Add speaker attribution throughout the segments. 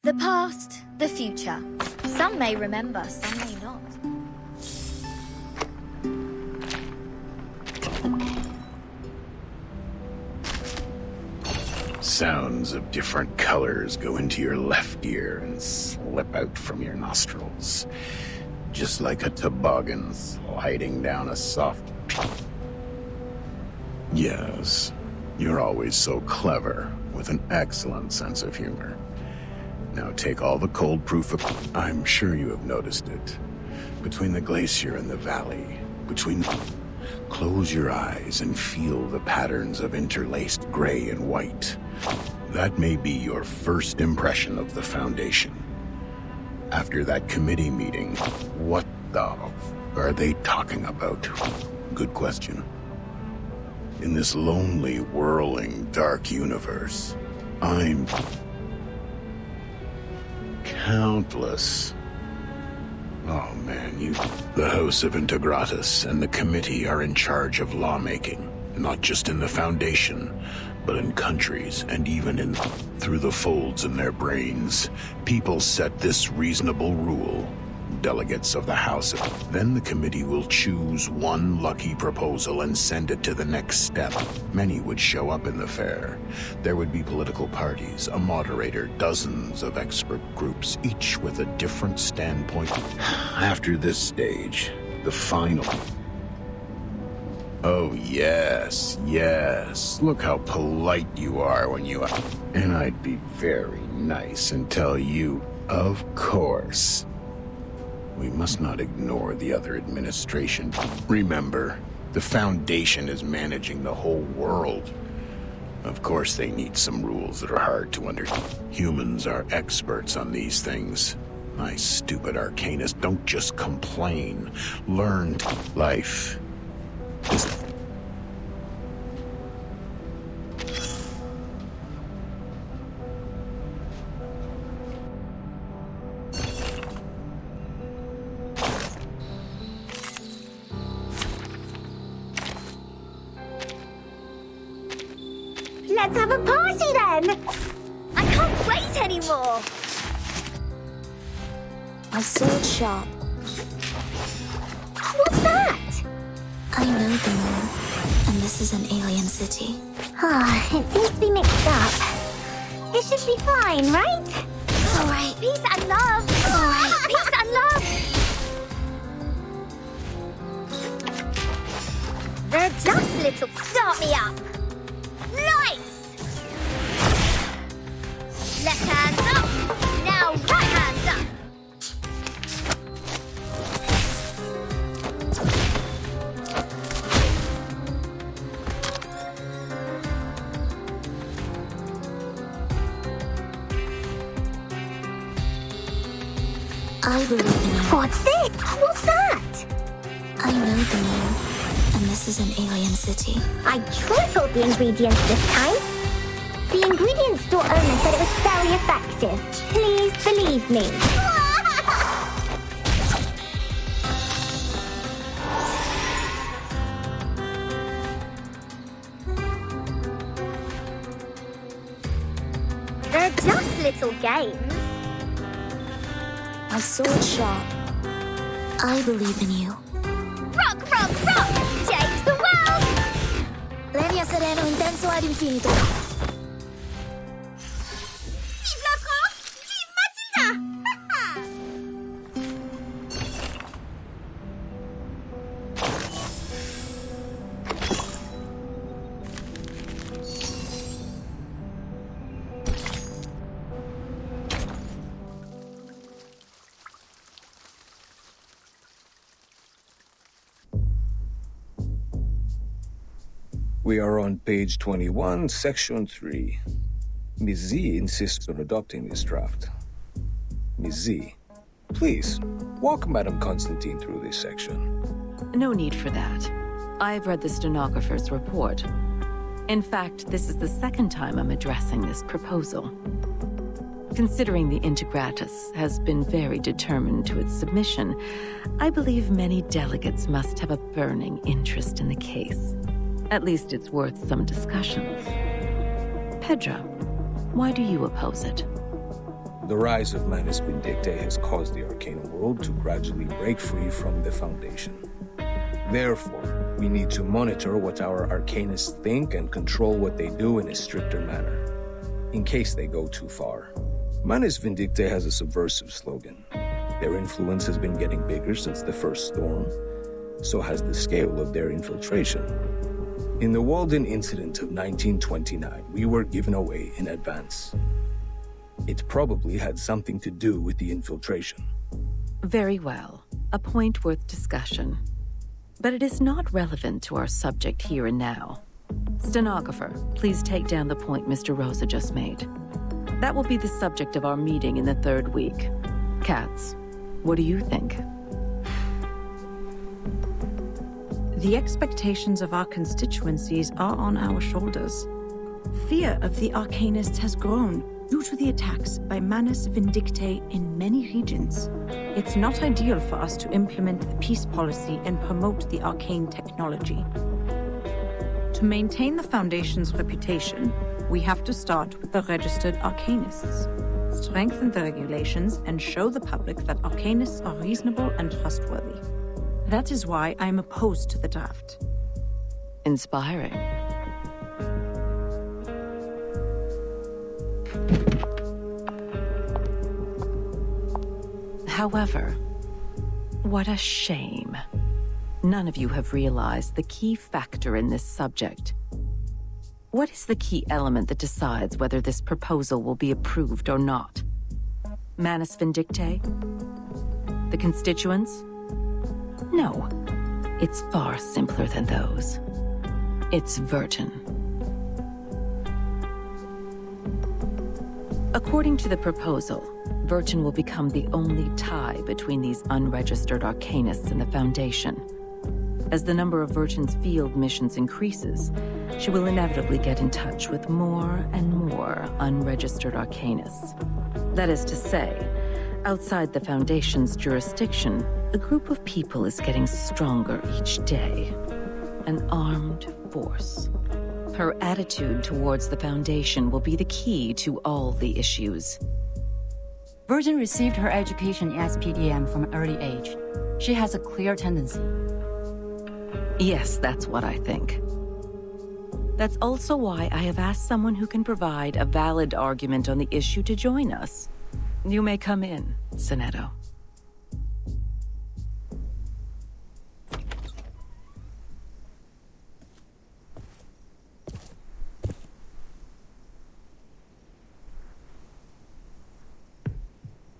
Speaker 1: The past, the future. Some may remember, some may not.
Speaker 2: Sounds of different colors go into your left ear and slip out from your nostrils. Just like a toboggan sliding down a soft... Yes, you're always so clever, with an excellent sense of humor. Now take all the cold proof of... I'm sure you have noticed it. Between the glacier and the valley, between... Close your eyes and feel the patterns of interlaced gray and white. That may be your first impression of the Foundation. After that committee meeting, what the are they talking about? Good question. In this lonely, whirling, dark universe, I'm... countless... Oh man, The House of Integratus and the committee are in charge of lawmaking, not just in the Foundation, but in countries and even in through the folds in their brains. People set this reasonable rule. Delegates of the House. Then the committee will choose one lucky proposal and send it to the next step. Many would show up in the fair. There would be political parties, a moderator, dozens of expert groups, each with a different standpoint. After this stage, the final... Oh, yes, yes. Look how polite you are when you... And I'd be very nice and tell you, of course. We must not ignore the other administration. Remember, the Foundation is managing the whole world. Of course, they need some rules that are hard to understand. Humans are experts on these things. My stupid arcanist, don't just complain. Learn life is...
Speaker 3: Let's have a party then!
Speaker 1: I can't wait anymore!
Speaker 4: My sword sharp.
Speaker 3: What's that?
Speaker 4: I know the moon, and this is an alien city.
Speaker 3: It seems to be mixed up. It should be fine, right?
Speaker 4: It's alright.
Speaker 1: Peace and love!
Speaker 4: It's alright.
Speaker 1: Peace and love! They're just little... Start me up! Nice! Left hand up! Now right hand up!
Speaker 4: I believe in you.
Speaker 3: What's this? What's that?
Speaker 4: I know the moon, and this is an alien city.
Speaker 3: I tripled the ingredients this time. The ingredients store owner said it was very effective. Please believe me.
Speaker 1: They're just little games.
Speaker 4: My sword sharp. I believe in you.
Speaker 1: Rock, rock, rock! Change the world!
Speaker 4: Leña sereno intenso ad infinito.
Speaker 1: Vive la France! Vive Matilda!
Speaker 5: We are on page 21, section 3. Ms. Z insists on adopting this draft. Ms. Z, please, walk Madame Constantine through this section.
Speaker 6: No need for that. I've read the stenographer's report. In fact, this is the second time I'm addressing this proposal. Considering the Integratus has been very determined to its submission, I believe many delegates must have a burning interest in the case. At least it's worth some discussions. Pedro, why do you oppose it?
Speaker 5: The rise of Manus Vindictae has caused the arcane world to gradually break free from the Foundation. Therefore, we need to monitor what our arcanists think and control what they do in a stricter manner, in case they go too far. Manus Vindictae has a subversive slogan. Their influence has been getting bigger since the first storm. So has the scale of their infiltration. In the Walden incident of 1929, we were given away in advance. It probably had something to do with the infiltration.
Speaker 6: Very well. A point worth discussion. But it is not relevant to our subject here and now. Stenographer, please take down the point Mr. Rosa just made. That will be the subject of our meeting in the 3rd week. Katz, what do you think?
Speaker 7: The expectations of our constituencies are on our shoulders. Fear of the Arcanists has grown due to the attacks by Manus Vindictae in many regions. It's not ideal for us to implement the peace policy and promote the arcane technology. To maintain the Foundation's reputation, we have to start with the registered Arcanists, strengthen the regulations, and show the public that Arcanists are reasonable and trustworthy. That is why I am opposed to the draft.
Speaker 6: Inspiring. However, what a shame. None of you have realized the key factor in this subject. What is the key element that decides whether this proposal will be approved or not? Manus Vindictae? The constituents? No, it's far simpler than those. It's Vertin. According to the proposal, Vertin will become the only tie between these unregistered Arcanists and the Foundation. As the number of Vertin's field missions increases, she will inevitably get in touch with more and more unregistered Arcanists. That is to say, outside the Foundation's jurisdiction, a group of people is getting stronger each day. An armed force. Her attitude towards the Foundation will be the key to all the issues.
Speaker 8: Virgin received her education in SPDM from an early age. She has a clear tendency.
Speaker 6: Yes, that's what I think. That's also why I have asked someone who can provide a valid argument on the issue to join us. You may come in, Sonetto.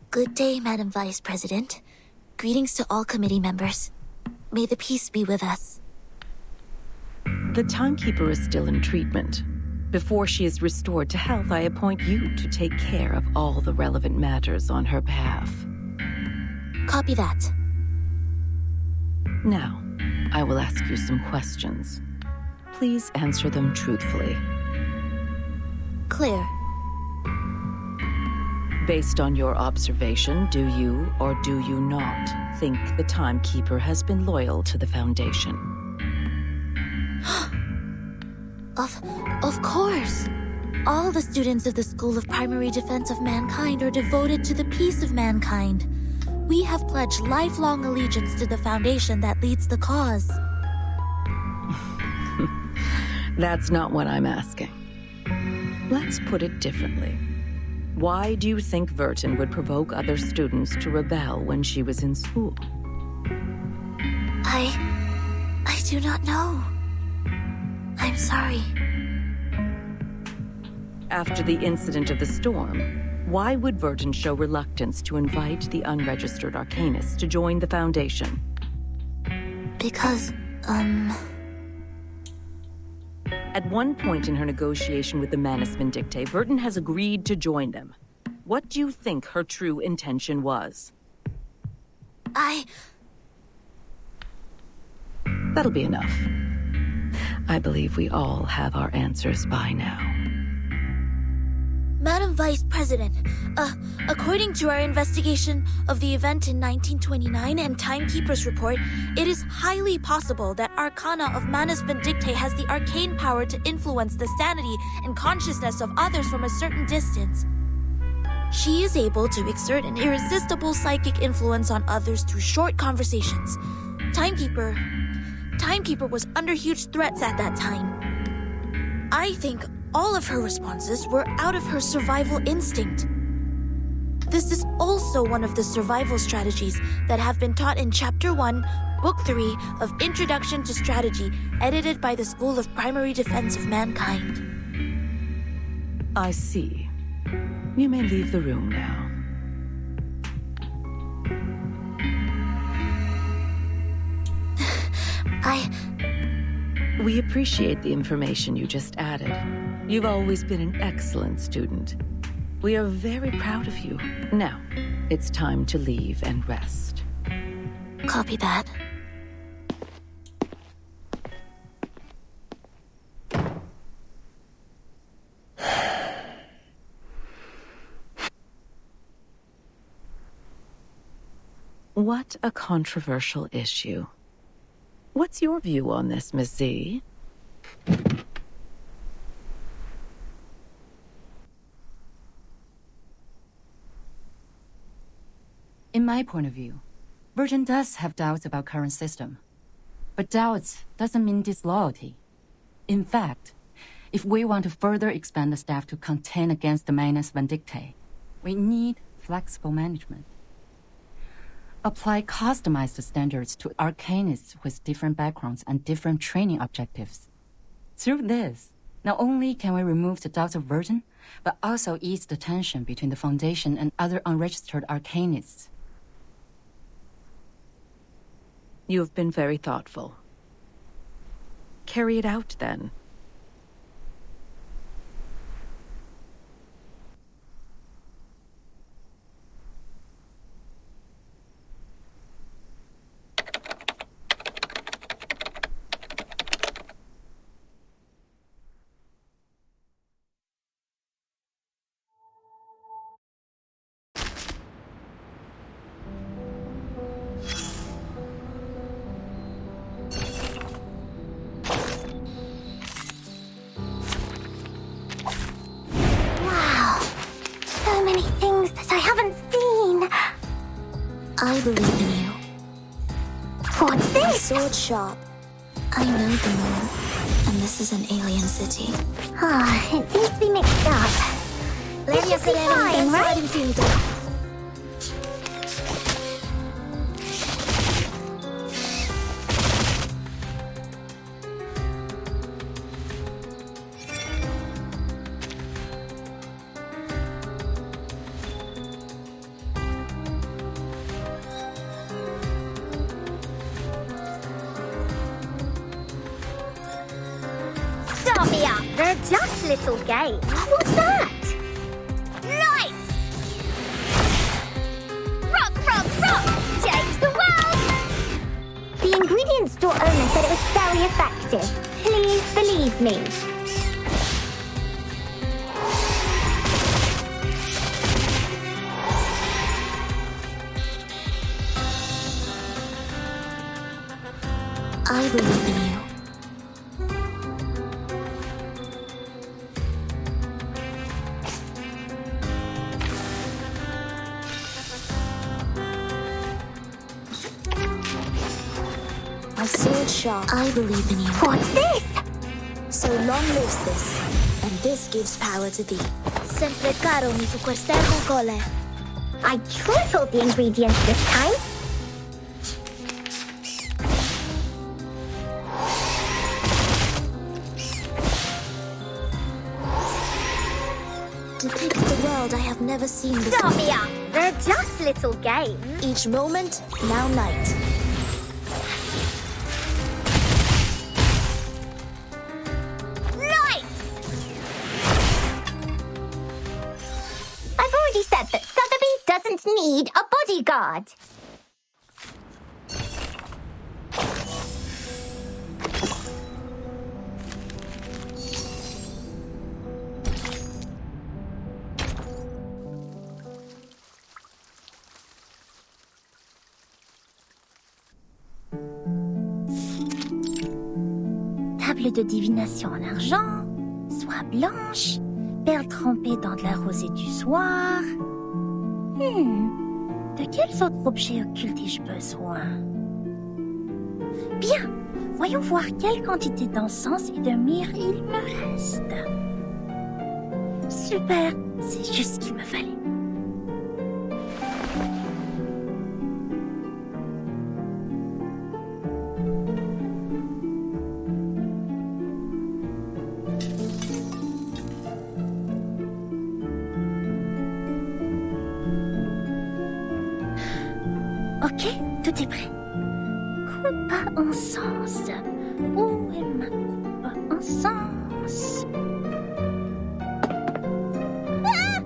Speaker 4: Good day, Madam Vice President. Greetings to all committee members. May the peace be with us.
Speaker 6: The timekeeper is still in treatment. Before she is restored to health, I appoint you to take care of all the relevant matters on her behalf.
Speaker 4: Copy that.
Speaker 6: Now, I will ask you some questions. Please answer them truthfully.
Speaker 4: Clear.
Speaker 6: Based on your observation, do you or do you not think the timekeeper has been loyal to the Foundation?
Speaker 4: Of course. All the students of the School of Primary Defense of Mankind are devoted to the peace of mankind. We have pledged lifelong allegiance to the Foundation that leads the cause.
Speaker 6: That's not what I'm asking. Let's put it differently. Why do you think Vertin would provoke other students to rebel when she was in school?
Speaker 4: I do not know. I'm sorry.
Speaker 6: After the incident of the storm, why would Vertin show reluctance to invite the unregistered Arcanists to join the Foundation?
Speaker 4: Because,
Speaker 6: At one point in her negotiation with the Manus Vindictae, Vertin has agreed to join them. What do you think her true intention was? That'll be enough. I believe we all have our answers by now.
Speaker 4: Madam Vice President, according to our investigation of the event in 1929 and Timekeeper's report, it is highly possible that Arcana of Manus Vindictae has the arcane power to influence the sanity and consciousness of others from a certain distance. She is able to exert an irresistible psychic influence on others through short conversations. Timekeeper was under huge threats at that time. I think all of her responses were out of her survival instinct. This is also one of the survival strategies that have been taught in Chapter 1, Book 3 of Introduction to Strategy, edited by the School of Primary Defense of Mankind.
Speaker 6: I see. You may leave the room now. We appreciate the information you just added. You've always been an excellent student. We are very proud of you. Now, it's time to leave and rest.
Speaker 4: Copy that.
Speaker 6: What a controversial issue. What's your view on this, Miss Z?
Speaker 8: In my point of view, Virgin does have doubts about current system. But doubts doesn't mean disloyalty. In fact, if we want to further expand the staff to contend against the Manus Vindictae, we need flexible management. Apply customized standards to arcanists with different backgrounds and different training objectives. Through this, not only can we remove the doubts of Virgin, but also ease the tension between the Foundation and other unregistered arcanists.
Speaker 6: You have been very thoughtful. Carry it out, then.
Speaker 4: I believe in you.
Speaker 3: What's this?
Speaker 4: My sword shop. I know the moon, and this is an alien city.
Speaker 3: It seems to be mixed up. This should be fine, right?
Speaker 1: Start me up. They're just little games. What's that? Lights! Rock, rock, rock! Change the world!
Speaker 3: The ingredient store owner said it was very effective. Please believe me.
Speaker 4: I believe in you. My sword shop. I believe in you.
Speaker 3: What's this?
Speaker 4: So long lives this, and this gives power to thee. Sempre caro mi fu queste cole.
Speaker 3: I tripled the ingredients this time.
Speaker 4: Depict the world I have never seen before.
Speaker 1: Start me up. They're just little games.
Speaker 4: Each moment, now night.
Speaker 3: I've already said that Sotheby doesn't need a bodyguard. Table de divination en argent, soie blanche, perles trempées dans de la rosée du soir. De quels autres objets occultes ai-je besoin? Bien, voyons voir quelle quantité d'encens et de myrrhe il me reste. Super, c'est juste ce qu'il me fallait. Ok, tout est prêt. Coupe à encens. Où est ma coupe à encens? Ah!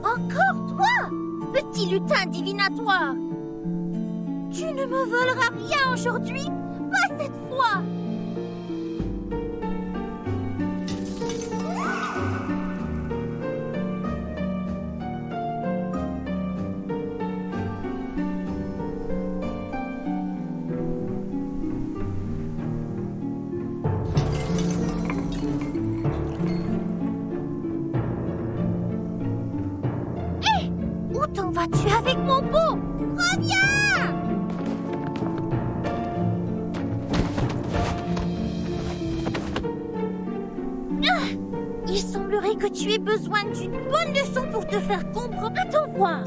Speaker 3: Encore toi, petit lutin divinatoire! Tu ne me voleras rien aujourd'hui, pas cette fois. Hé! Où t'en vas-tu avec mon pot? Reviens! Il semblerait que tu aies besoin d'une bonne leçon pour te faire comprendre. Attends voir.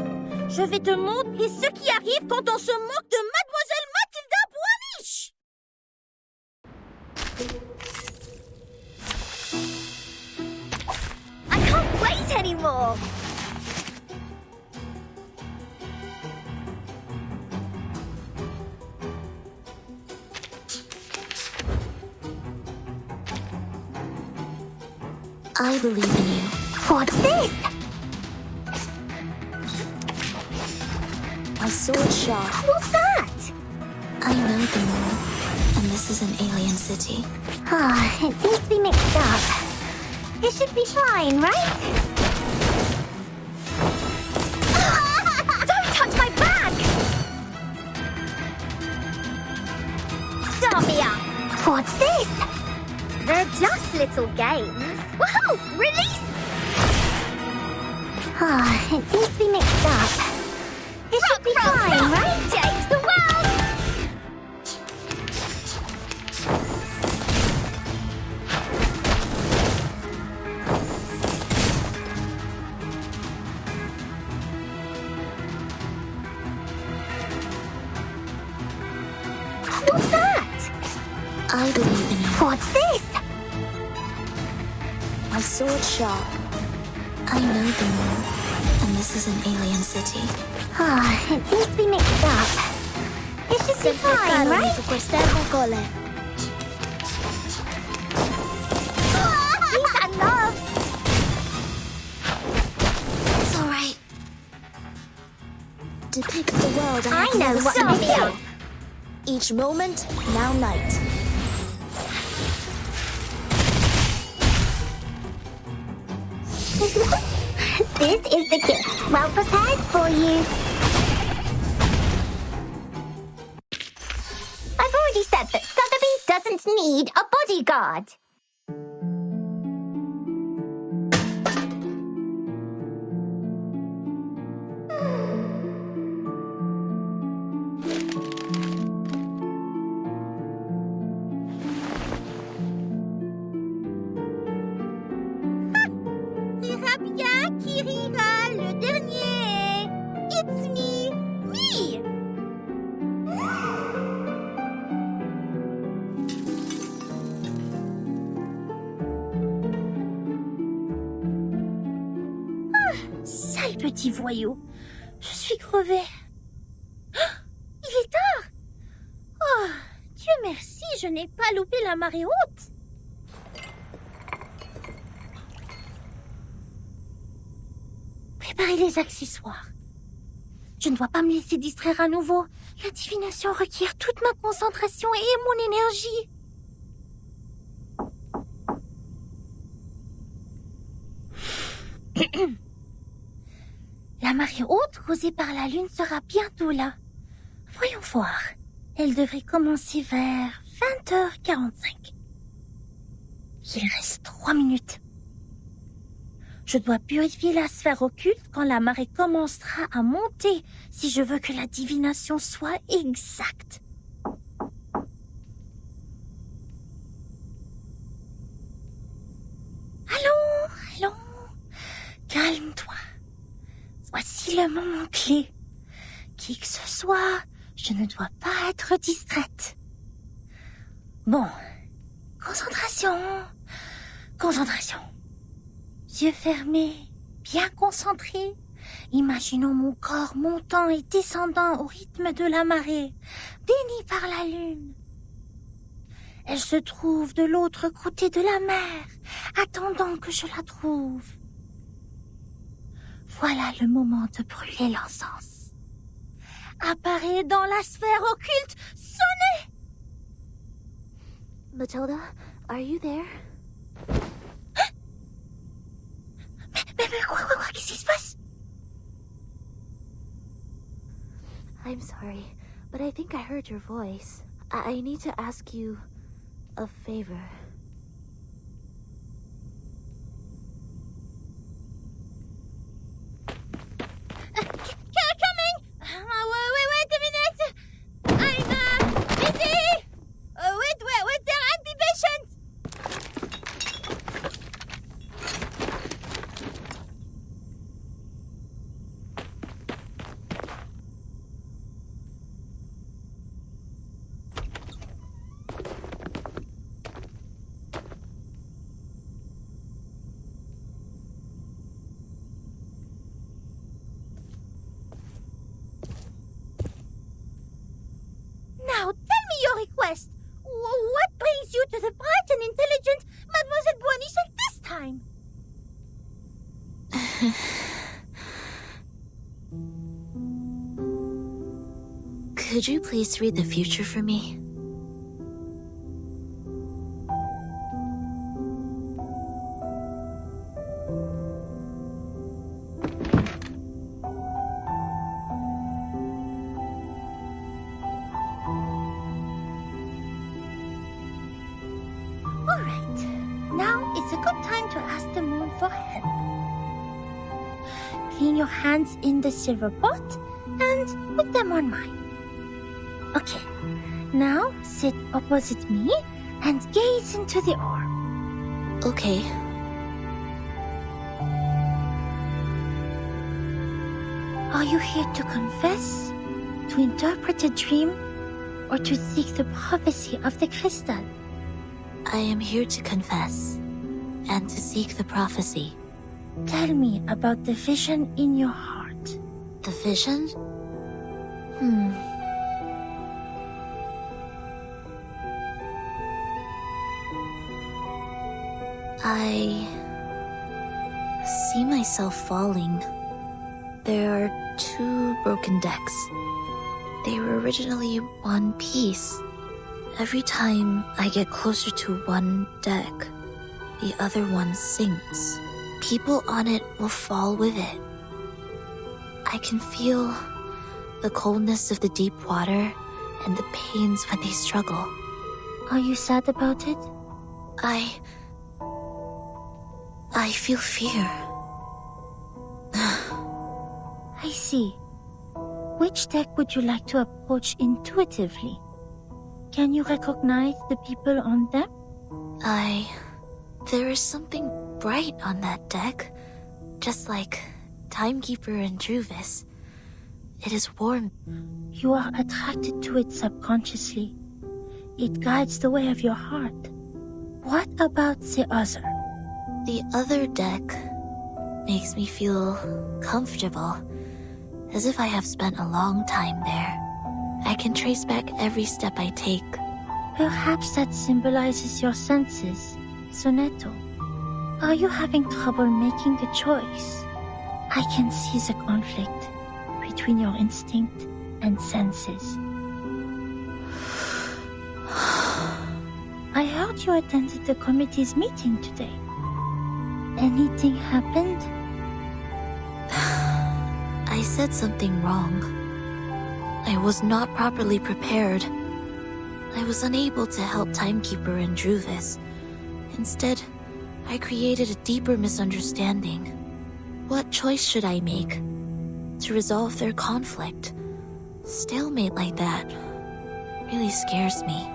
Speaker 3: Je vais te montrer ce qui arrive quand on se moque de Mademoiselle Mathilda Boisriche.
Speaker 1: I can't wait anymore.
Speaker 4: I believe in you.
Speaker 3: What's this?
Speaker 4: My sword sharp.
Speaker 3: What's that?
Speaker 4: I know the moon, and this is an alien city.
Speaker 3: Ah, it seems to be mixed up. It should be fine, right?
Speaker 1: Don't touch my bag! Start me up.
Speaker 3: What's this?
Speaker 1: They're just little games. Woohoo! Release!
Speaker 3: Ah, it seems to be mixed up. It should be fine, right?
Speaker 1: Change the world!
Speaker 3: What's that?
Speaker 4: I believe in you.
Speaker 3: What's this?
Speaker 4: My sword sharp. I know the moon, and this is an alien city.
Speaker 3: Ah, it seems to be mixed up. It should be fine, right?
Speaker 1: These are love.
Speaker 4: It's all right. Depict the world
Speaker 3: I
Speaker 4: have
Speaker 3: know
Speaker 4: never
Speaker 3: what
Speaker 4: seen
Speaker 3: to
Speaker 4: before.
Speaker 3: do.
Speaker 4: Each moment, now night.
Speaker 3: This is the gift. Well prepared for you. I've already said that Sotheby doesn't need a bodyguard.
Speaker 1: Rira bien qui rira le dernier. It's me, me.
Speaker 3: Sale petit voyou. Je suis crevée. Ah, il est tard. Oh, Dieu merci, je n'ai pas loupé la marée haute. Préparez les accessoires. Je ne dois pas me laisser distraire à nouveau. La divination requiert toute ma concentration et mon énergie. La marée haute causée par la lune sera bientôt là. Voyons voir. Elle devrait commencer vers 20h45. Il reste 3 minutes. Je dois purifier la sphère occulte quand la marée commencera à monter si je veux que la divination soit exacte. Allons. Calme-toi. Voici le moment clé. Qui que ce soit, je ne dois pas être distraite. Bon. Concentration. Yeux fermés, bien concentrés. Imaginons mon corps montant et descendant au rythme de la marée, béni par la lune. Elle se trouve de l'autre côté de la mer, attendant que je la trouve. Voilà le moment de brûler l'encens. Apparaît dans la sphère occulte, sonnez!
Speaker 4: Matilda, are you there?
Speaker 3: Mais quoi, qu'est-ce qui se passe?
Speaker 4: I'm sorry, but I think I heard your voice. I need to ask you a favor.
Speaker 3: Coming! Wait a minute! I'm busy! Wait, there are patients! Now, tell me your request. What brings you to the bright and intelligent Mademoiselle Boisnichel this time?
Speaker 4: Could you please read the future for me?
Speaker 3: Alright, now it's a good time to ask the moon for help. Clean your hands in the silver pot and put them on mine. Okay, now sit opposite me and gaze into the orb.
Speaker 4: Okay.
Speaker 3: Are you here to confess, to interpret a dream, or to seek the prophecy of the crystal?
Speaker 4: I am here to confess and to seek the prophecy.
Speaker 3: Tell me about the vision in your heart.
Speaker 4: The vision? I see myself falling. There are 2 broken decks. They were originally one piece. Every time I get closer to one deck, the other one sinks. People on it will fall with it. I can feel the coldness of the deep water and the pains when they struggle.
Speaker 3: Are you sad about it?
Speaker 4: I feel fear.
Speaker 3: I see. Which deck would you like to approach intuitively? Can you recognize the people on them?
Speaker 4: There is something bright on that deck. Just like Timekeeper and Druvis. It is warm.
Speaker 3: You are attracted to it subconsciously. It guides the way of your heart. What about the other?
Speaker 4: The other deck makes me feel comfortable, as if I have spent a long time there. I can trace back every step I take.
Speaker 3: Perhaps that symbolizes your senses, Sonetto. Are you having trouble making a choice? I can see the conflict between your instinct and senses. I heard you attended the committee's meeting today. Anything happened?
Speaker 4: I said something wrong. I was not properly prepared. I was unable to help Timekeeper and Druvis. Instead, I created a deeper misunderstanding. What choice should I make to resolve their conflict? Stalemate like that really scares me.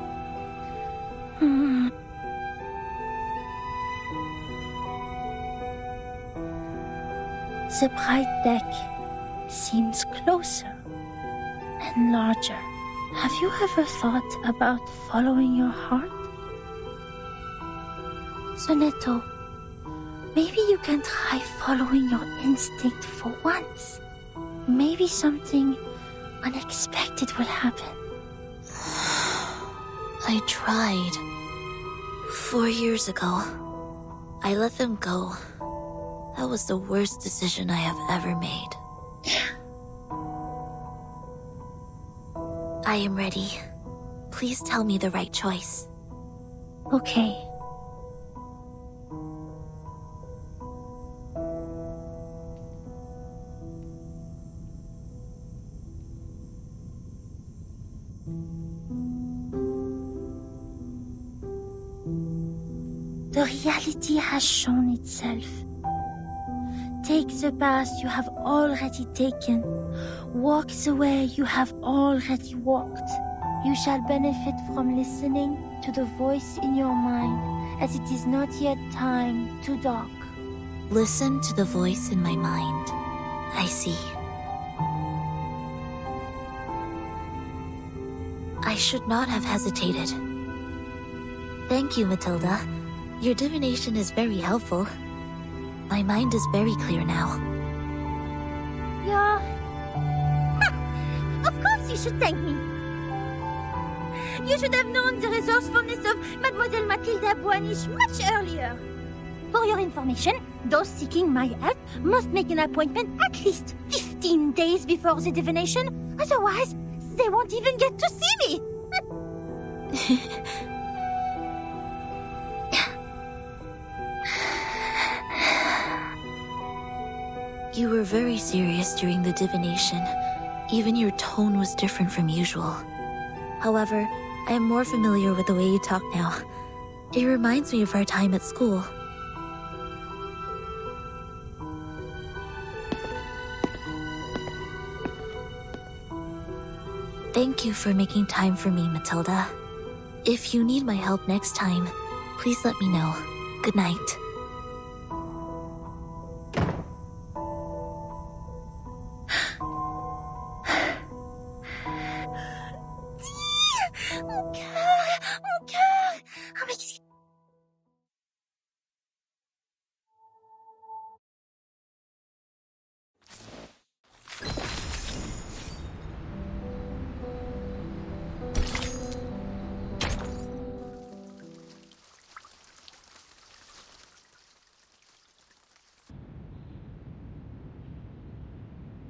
Speaker 3: The bright deck seems closer and larger. Have you ever thought about following your heart? Sonetto, maybe you can try following your instinct for once. Maybe something unexpected will happen.
Speaker 4: I tried. 4 years ago, I let them go. That was the worst decision I have ever made. I am ready. Please tell me the right choice.
Speaker 3: Okay. The reality has shown itself. Take the path you have already taken. Walk the way you have already walked. You shall benefit from listening to the voice in your mind, as it is not yet time to dark.
Speaker 4: Listen to the voice in my mind. I see. I should not have hesitated. Thank you, Matilda. Your divination is very helpful. My mind is very clear now.
Speaker 3: Yeah. Of course you should thank me. You should have known the resourcefulness of Mademoiselle Mathilda Boanish much earlier. For your information, those seeking my help must make an appointment at least 15 days before the divination. Otherwise, they won't even get to see me.
Speaker 4: You were very serious during the divination. Even your tone was different from usual. However, I am more familiar with the way you talk now. It reminds me of our time at school. Thank you for making time for me, Matilda. If you need my help next time, please let me know. Good night.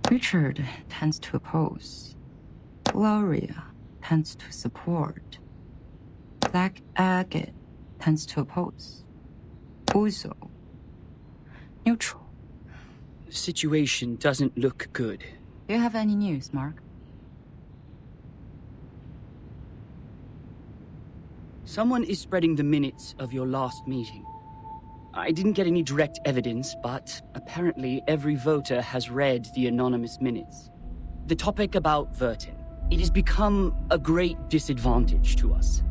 Speaker 8: Richard tends to oppose. Gloria tends to support. Black Agate tends to oppose. Uzo, neutral.
Speaker 9: The situation doesn't look good.
Speaker 8: Do you have any news, Mark?
Speaker 9: Someone is spreading the minutes of your last meeting. I didn't get any direct evidence, but apparently every voter has read the anonymous minutes. The topic about Vertin. It has become a great disadvantage to us.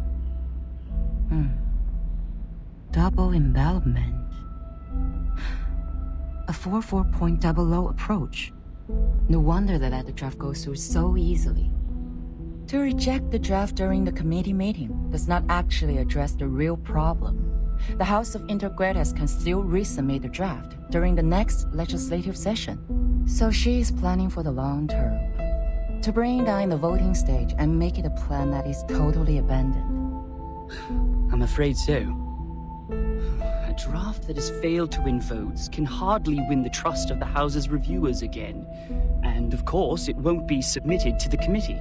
Speaker 8: Double embellishment. A 4.00 approach. No wonder that the draft goes through so easily. To reject the draft during the committee meeting does not actually address the real problem. The House of Integratus can still resubmit the draft during the next legislative session. So she is planning for the long term. To bring down the voting stage and make it a plan that is totally abandoned.
Speaker 9: I'm afraid so. A draft that has failed to win votes can hardly win the trust of the House's reviewers again. And of course, it won't be submitted to the committee.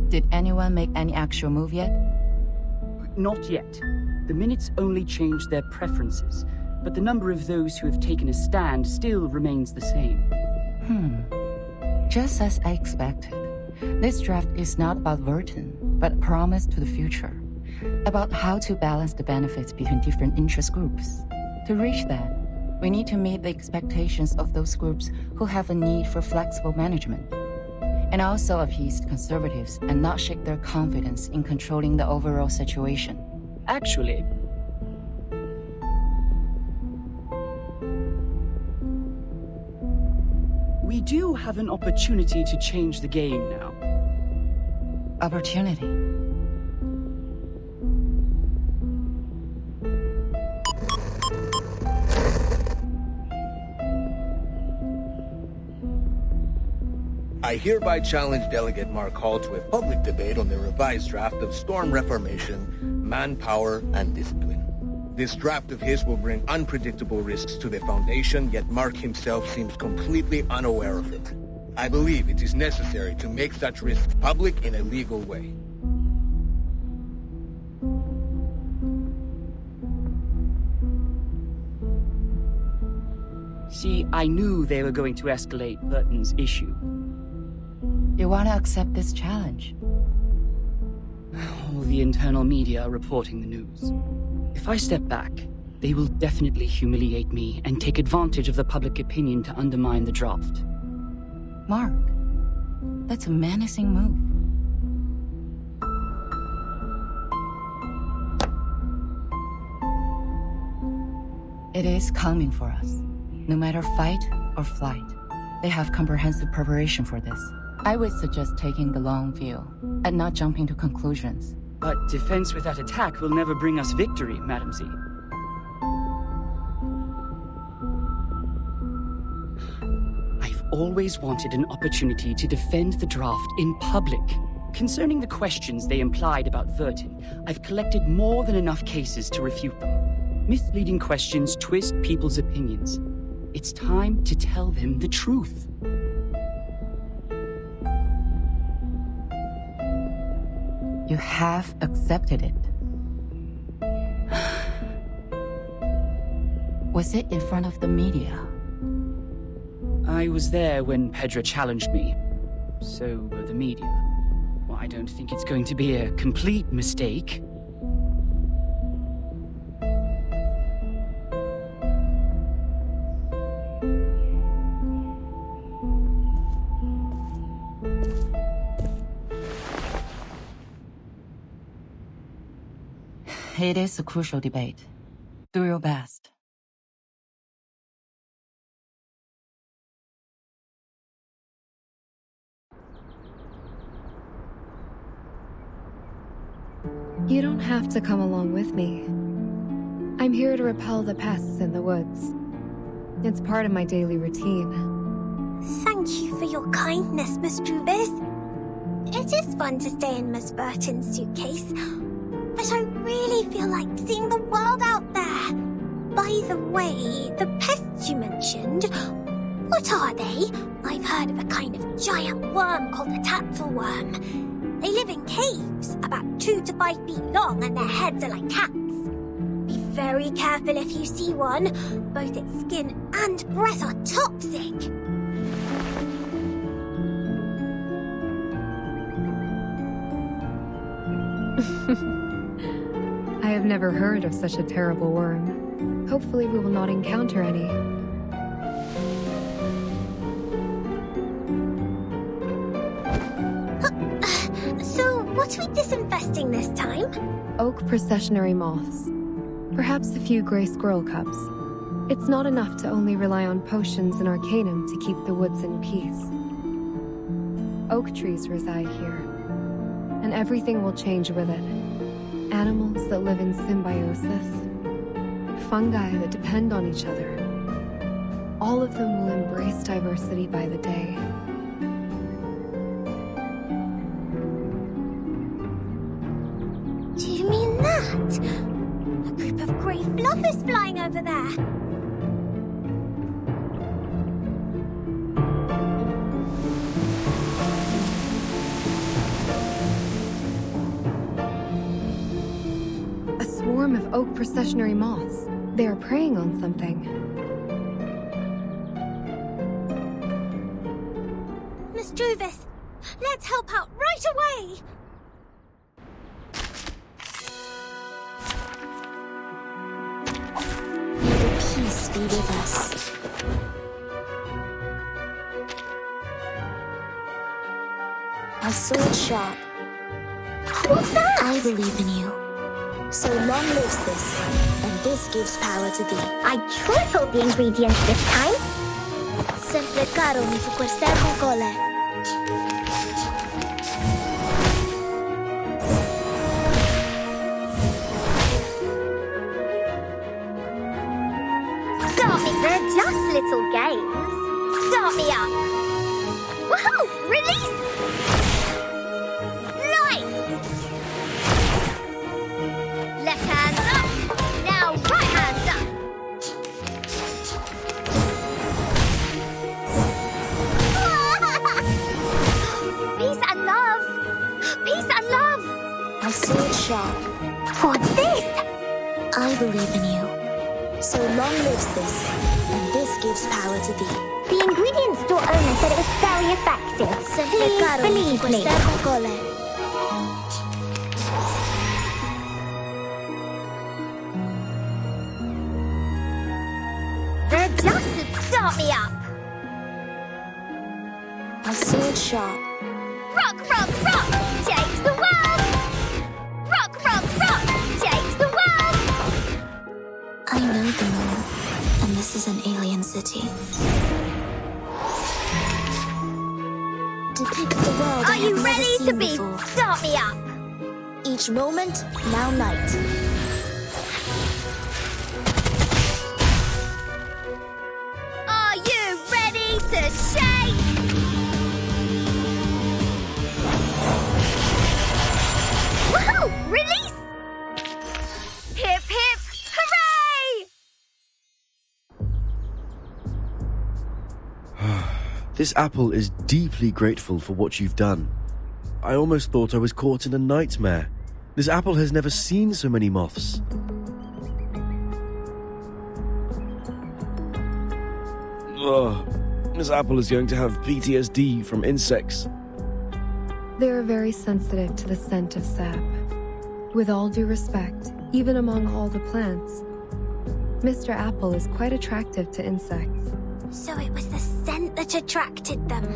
Speaker 8: Did anyone make any actual move yet?
Speaker 9: Not yet. The minutes only changed their preferences. but the number of those who have taken a stand still remains the same.
Speaker 8: Just as I expected. This draft is not about Verton, but a promise to the future. About how to balance the benefits between different interest groups. To reach that, we need to meet the expectations of those groups who have a need for flexible management. And also appease conservatives and not shake their confidence in controlling the overall situation.
Speaker 9: Actually, we do have an opportunity to change the game now.
Speaker 8: Opportunity.
Speaker 5: I hereby challenge Delegate Mark Hall to a public debate on the revised draft of Storm Reformation, Manpower, and Discipline. This draft of his will bring unpredictable risks to the Foundation, yet Mark himself seems completely unaware of it. I believe it is necessary to make such risks public in a legal way.
Speaker 9: See, I knew they were going to escalate Burton's issue.
Speaker 8: You want to accept this challenge?
Speaker 9: All the internal media are reporting the news. If I step back, they will definitely humiliate me and take advantage of the public opinion to undermine the draft.
Speaker 8: Mark, that's a menacing move. It is coming for us. No matter fight or flight, they have comprehensive preparation for this. I would suggest taking the long view and not jumping to conclusions.
Speaker 9: But defense without attack will never bring us victory, Madam Z. I've always wanted an opportunity to defend the draft in public. Concerning the questions they implied about Verton, I've collected more than enough cases to refute them. Misleading questions twist people's opinions. It's time to tell them the truth.
Speaker 8: You have accepted it. Was it in front of the media?
Speaker 9: I was there when Pedra challenged me. So were the media. Well, I don't think it's going to be a complete mistake.
Speaker 8: It is a crucial debate. Do your best.
Speaker 10: You don't have to come along with me. I'm here to repel the pests in the woods. It's part of my daily routine.
Speaker 1: Thank you for your kindness, Miss Juvis. It is fun to stay in Miss Burton's suitcase, but I really feel like seeing the world out there. By the way, the pests you mentioned, what are they? I've heard of a kind of giant worm called the tatzelworm. They live in caves, about 2 to 5 feet long, and their heads are like cats. Be very careful if you see one. Both its skin and breath are toxic.
Speaker 10: I have never heard of such a terrible worm. Hopefully we will not encounter any.
Speaker 1: So, what are we disinfesting this time?
Speaker 10: Oak processionary moths. Perhaps a few gray squirrel cubs. It's not enough to only rely on potions and arcanum to keep the woods in peace. Oak trees reside here, and everything will change with it. Animals that live in symbiosis, fungi that depend on each other. All of them will embrace diversity by the day.
Speaker 1: Do you mean that? A group of grey fluffers flying over there.
Speaker 10: A swarm of oak processionary moths. They are preying on something.
Speaker 1: Miss Druvis, let's help out right away!
Speaker 4: May the peace be with us. My sword sharp.
Speaker 1: What's that?
Speaker 4: I believe in you. So long lives this, and this gives power to thee.
Speaker 1: I tripled the ingredients this time.
Speaker 4: Sempre caro mi fu questa cole.
Speaker 1: Start me. They're just little games. Start me up. Woohoo! Release! Nice! Left hand up. Now right hand up. Peace and love. Peace and love.
Speaker 4: My sword sharp.
Speaker 1: What's this?
Speaker 4: I believe in you. So long lives this, and this gives power to thee.
Speaker 1: The ingredient store owner said it was very effective.
Speaker 4: Sempre
Speaker 1: Please
Speaker 4: caro mi fu
Speaker 1: believe me.
Speaker 4: questa cole.
Speaker 1: They're just to start me up.
Speaker 4: My sword sharp.
Speaker 1: Rock, rock, rock! Change the world! Rock, rock, rock! Change the world!
Speaker 4: I know the moon, and this is an alien city. Depict the world
Speaker 1: Are
Speaker 4: I
Speaker 1: you
Speaker 4: have never
Speaker 1: ready to
Speaker 4: seen
Speaker 1: be
Speaker 4: before.
Speaker 1: start me up?
Speaker 4: Each moment, now night.
Speaker 1: Are you ready to shake? Woohoo! Release! Hip hip! Hooray!
Speaker 11: This apple is deeply grateful for what you've done. I almost thought I was caught in a nightmare. This apple has never seen so many moths. Ugh, this apple is going to have PTSD from insects.
Speaker 10: They are very sensitive to the scent of sap. With all due respect, even among all the plants, Mr. Apple is quite attractive to insects.
Speaker 1: So it was the scent that attracted them.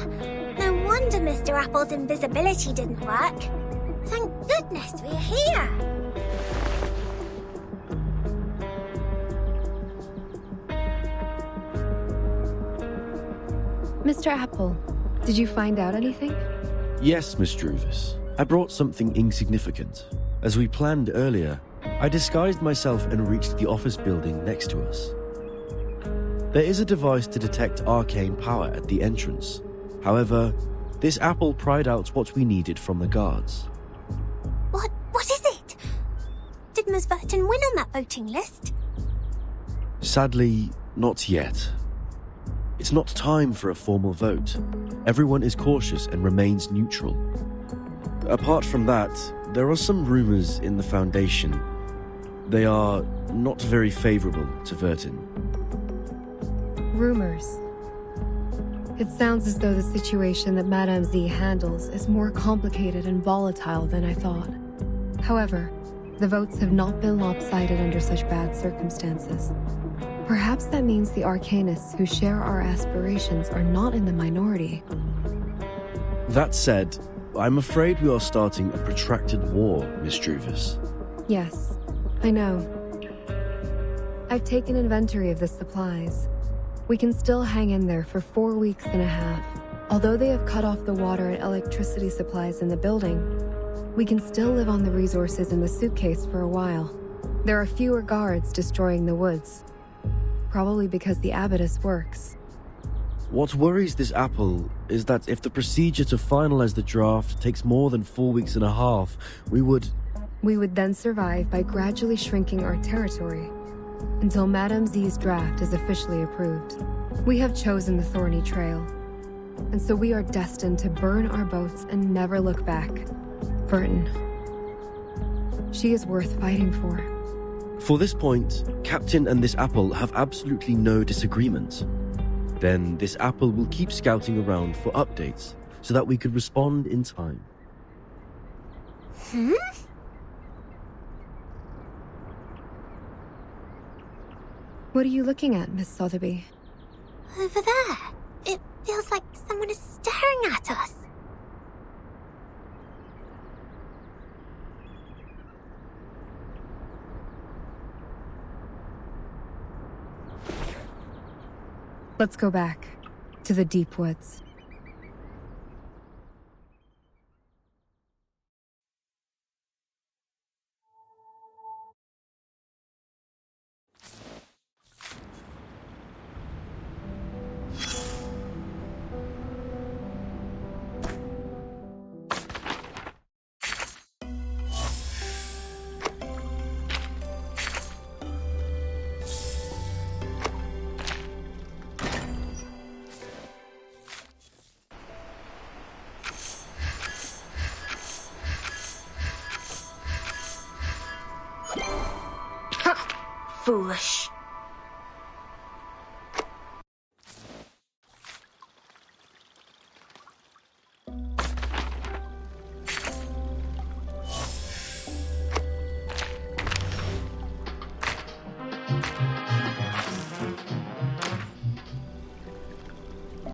Speaker 1: No wonder Mr. Apple's invisibility didn't work. Thank goodness we're here.
Speaker 10: Mr. Apple, did you find out anything?
Speaker 11: Yes, Miss Druvis. I brought something insignificant. As we planned earlier, I disguised myself and reached the office building next to us. There is a device to detect arcane power at the entrance. However, this apple pried out what we needed from the guards.
Speaker 1: What is it? Did Ms. Burton win on that voting list?
Speaker 11: Sadly, not yet. It's not time for a formal vote. Everyone is cautious and remains neutral. Apart from that, there are some rumors in the Foundation. They are not very favorable to Vertin.
Speaker 10: Rumors. It sounds as though the situation that Madame Z handles is more complicated and volatile than I thought. However, the votes have not been lopsided under such bad circumstances. Perhaps that means the Arcanists who share our aspirations are not in the minority.
Speaker 11: That said, I'm afraid we are starting a protracted war, Miss Druvis.
Speaker 10: Yes, I know. I've taken inventory of the supplies. We can still hang in there for 4 weeks and a half. Although they have cut off the water and electricity supplies in the building, we can still live on the resources in the suitcase for a while. There are fewer guards destroying the woods. Probably because the abattis works.
Speaker 11: What worries this apple is that if the procedure to finalize the draft takes more than 4 weeks and a half, we would
Speaker 10: then survive by gradually shrinking our territory until Madame Z's draft is officially approved. We have chosen the thorny trail, and so we are destined to burn our boats and never look back. Burton. She is worth fighting for.
Speaker 11: For this point, Captain and this apple have absolutely no disagreement. Then this apple will keep scouting around for updates so that we could respond in time.
Speaker 10: What are you looking at, Miss Sotheby?
Speaker 1: Over there. It feels like someone is staring at us.
Speaker 10: Let's go back to the deep woods.
Speaker 1: Foolish.